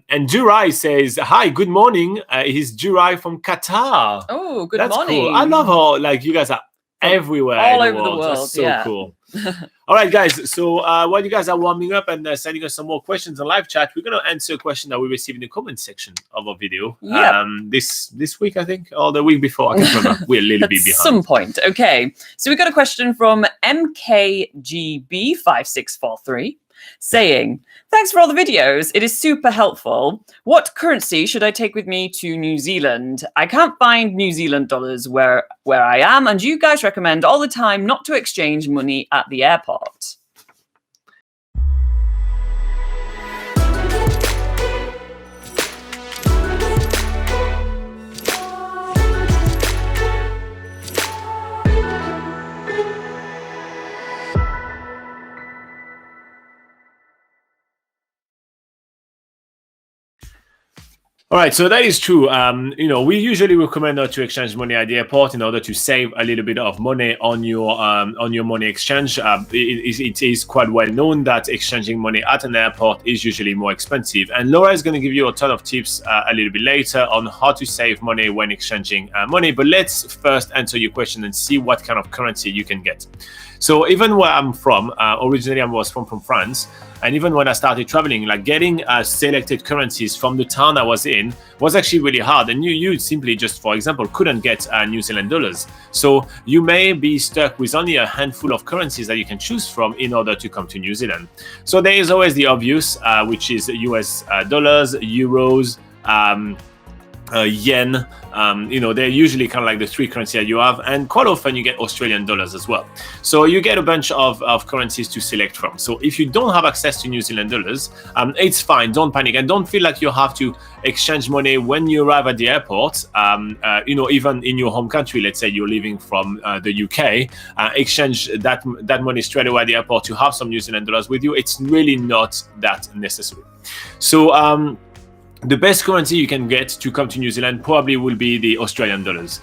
And Jurai says, "Hi, good morning." He's Jurai from Qatar. Oh, good That's morning. cool. I love how you guys are everywhere all in over the world. That's so cool. All right, guys. So while you guys are warming up and sending us some more questions on live chat, we're going to answer a question that we received in the comment section of our video. Yep. This week, I think, or the week before. I can't remember. We're a little bit behind. Some point. Okay. So we got a question from MKGB5643 saying, "Thanks for all the videos. It is super helpful. What currency should I take with me to New Zealand? I can't find New Zealand dollars where I am, and you guys recommend all the time not to exchange money at the airport." All right, so that is true. We usually recommend not to exchange money at the airport in order to save a little bit of money on your money exchange. It is quite well known that exchanging money at an airport is usually more expensive. And Laura is going to give you a ton of tips a little bit later on how to save money when exchanging money. But let's first answer your question and see what kind of currency you can get. So even where I'm from, originally I was from France. And even when I started traveling, getting selected currencies from the town I was in was actually really hard. And you simply just, for example, couldn't get New Zealand dollars. So you may be stuck with only a handful of currencies that you can choose from in order to come to New Zealand. So there is always the obvious, which is US dollars, euros, yen. They're usually kind of like the three currencies that you have, and quite often you get Australian dollars as well. So you get a bunch of currencies to select from. So if you don't have access to New Zealand dollars, it's fine. Don't panic, and don't feel like you have to exchange money when you arrive at the airport. Even in your home country, let's say you're leaving from the UK, exchange that money straight away at the airport to have some New Zealand dollars with you. It's really not that necessary. So the best currency you can get to come to New Zealand probably will be the Australian dollars,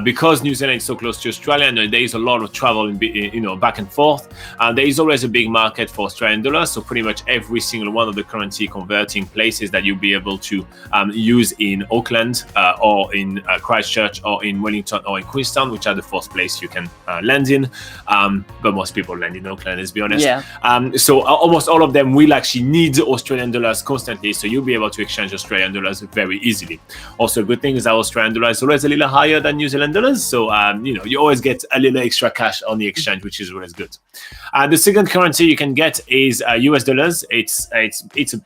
because New Zealand is so close to Australia and there is a lot of travel, back and forth. There is always a big market for Australian dollars, so pretty much every single one of the currency converting places that you'll be able to use in Auckland or in Christchurch or in Wellington or in Queenstown, which are the first place you can land in. But most people land in Auckland, let's be honest. Yeah. So almost all of them will actually need Australian dollars constantly, so you'll be able to exchange Australian dollars very easily. Also, good thing is that Australian dollar is always a little higher than New Zealand dollars, so you always get a little extra cash on the exchange, which is always good. The second currency you can get is US dollars. It's a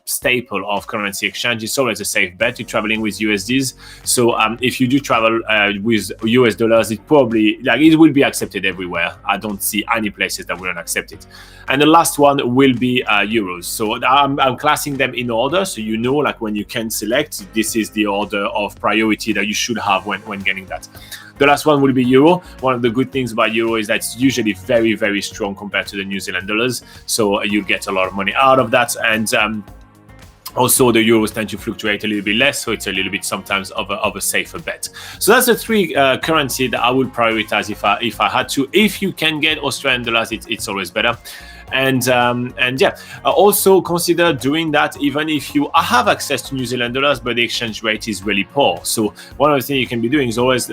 staple of currency exchange. It's always a safe bet. You're traveling with USDs, so if you do travel with US dollars, it probably it will be accepted everywhere. I don't see any places that wouldn't accept it. And the last one will be euros. So I'm classing them in order, so when you can select, this is the order of priority that you should have when getting that. The last one will be euro. One of the good things about euro is that it's usually very, very strong compared to the New Zealand dollars, so you get a lot of money out of that. And also, the euros tend to fluctuate a little bit less, so it's a little bit sometimes of a safer bet. So that's the three currency that I would prioritize if I had to. If you can get Australian dollars, it's always better. Also consider doing that even if you have access to New Zealand dollars, but the exchange rate is really poor. So one of the things you can be doing is always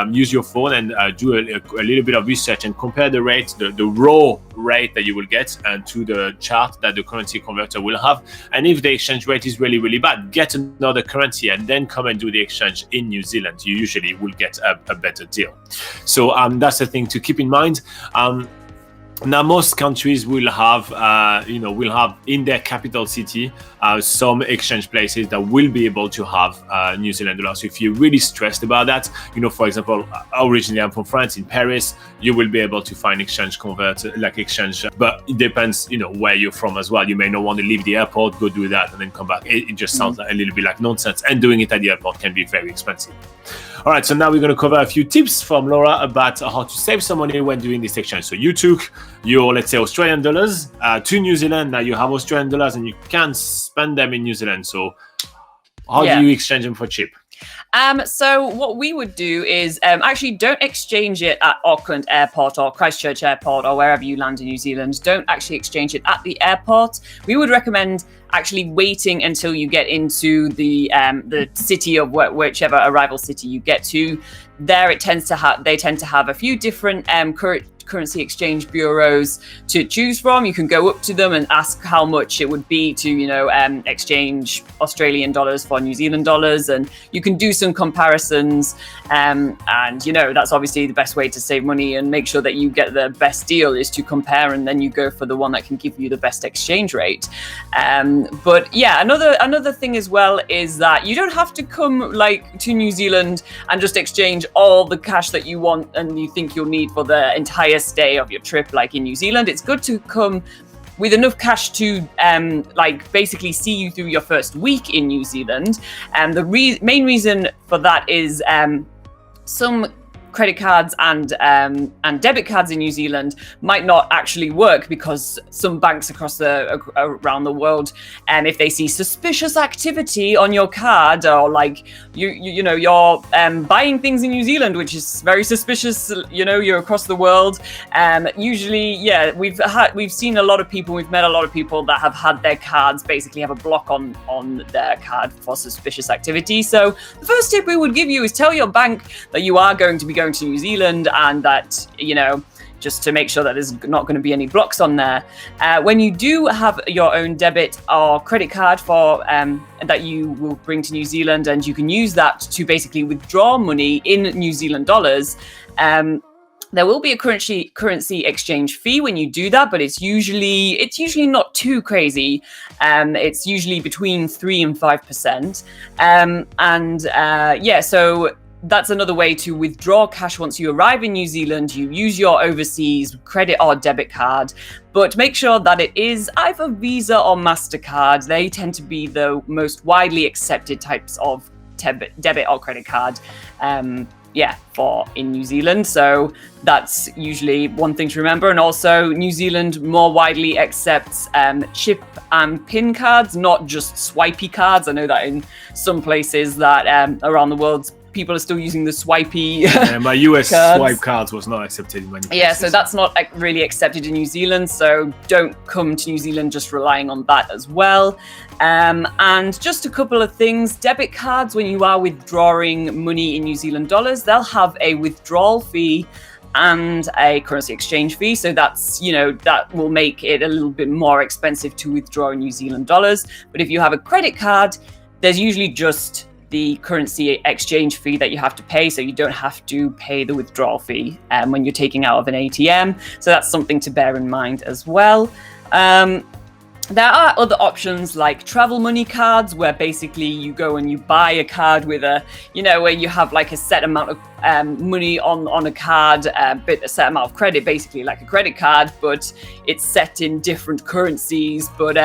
use your phone and do a little bit of research and compare the rate, the raw rate that you will get, and to the chart that the currency converter will have. And if the exchange rate is really, really bad, get another currency and then come and do the exchange in New Zealand. You usually will get a better deal. So that's the thing to keep in mind. Now, most countries will have in their capital city some exchange places that will be able to have New Zealand dollars. So if you're really stressed about that, for example, originally I'm from France. In Paris, you will be able to find exchange, but it depends, where you're from as well. You may not want to leave the airport, go do that, and then come back. It just sounds a little bit like nonsense, and doing it at the airport can be very expensive. All right, so now we're going to cover a few tips from Laura about how to save some money when doing this exchange. So you took your, let's say, Australian dollars to New Zealand. Now you have Australian dollars and you can't spend them in New Zealand. So how do you exchange them for cheap? So what we would do is actually don't exchange it at Auckland Airport or Christchurch Airport or wherever you land in New Zealand. Don't actually exchange it at the airport. We would recommend actually waiting until you get into the city of whichever arrival city you get to. There, they tend to have a few different currency exchange bureaus to choose from. You can go up to them and ask how much it would be to exchange Australian dollars for New Zealand dollars, and you can do some comparisons, and that's obviously the best way to save money and make sure that you get the best deal is to compare, and then you go for the one that can give you the best exchange rate. But yeah, another thing as well is that you don't have to come to New Zealand and just exchange all the cash that you want and you think you'll need for the entire stay of your trip. Like in New Zealand, it's good to come with enough cash to basically see you through your first week in New Zealand. And the main reason for that is some credit cards and debit cards in New Zealand might not actually work because some banks around the world, if they see suspicious activity on your card, or you're buying things in New Zealand, which is very suspicious, you're across the world. Usually, yeah, we've seen a lot of people, we've met a lot of people that have had their cards basically have a block on their card for suspicious activity. So the first tip we would give you is tell your bank that you are going to be going to New Zealand, and that just to make sure that there's not going to be any blocks on there. When you do have your own debit or credit card for that you will bring to New Zealand, and you can use that to basically withdraw money in New Zealand dollars, there will be a currency exchange fee when you do that, but it's usually not too crazy. It's usually between 3 and 5%, so that's another way to withdraw cash once you arrive in New Zealand. You use your overseas credit or debit card, but make sure that it is either Visa or MasterCard. They tend to be the most widely accepted types of debit or credit card for in New Zealand. So that's usually one thing to remember. And also New Zealand more widely accepts chip and PIN cards, not just swipey cards. I know that in some places that around the world, people are still using the swipey my US swipe cards was not accepted in many places. Yeah, so that's not really accepted in New Zealand, so don't come to New Zealand just relying on that as well. And just a couple of things, debit cards, when you are withdrawing money in New Zealand dollars, they'll have a withdrawal fee and a currency exchange fee. So that's, that will make it a little bit more expensive to withdraw in New Zealand dollars. But if you have a credit card, there's usually just the currency exchange fee that you have to pay, so you don't have to pay the withdrawal fee when you're taking out of an ATM. So that's something to bear in mind as well. There are other options like travel money cards, where basically you go and you buy a card with where you have like a set amount of money on a card, a set amount of credit, basically like a credit card, but it's set in different currencies. But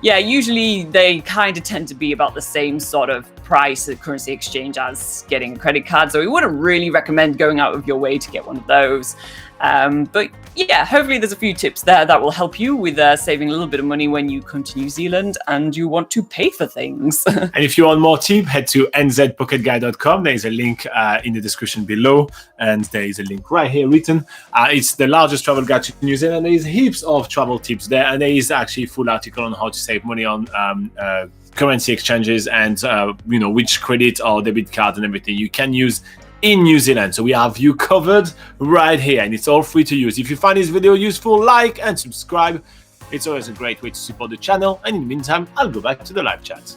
usually they kind of tend to be about the same sort of price of currency exchange as getting a credit card. So we wouldn't really recommend going out of your way to get one of those. But yeah, hopefully there's a few tips there that will help you with saving a little bit of money when you come to New Zealand and you want to pay for things. And if you want more tips, head to nzpocketguide.com. There is a link in the description below, and there is a link right here written. It's the largest travel guide to New Zealand. There is heaps of travel tips there, and there is actually a full article on how to save money on currency exchanges and which credit or debit card and everything you can use in New Zealand. So we have you covered right here, and it's all free to use. If you find this video useful, like and subscribe. It's always a great way to support the channel. And in the meantime, I'll go back to the live chat.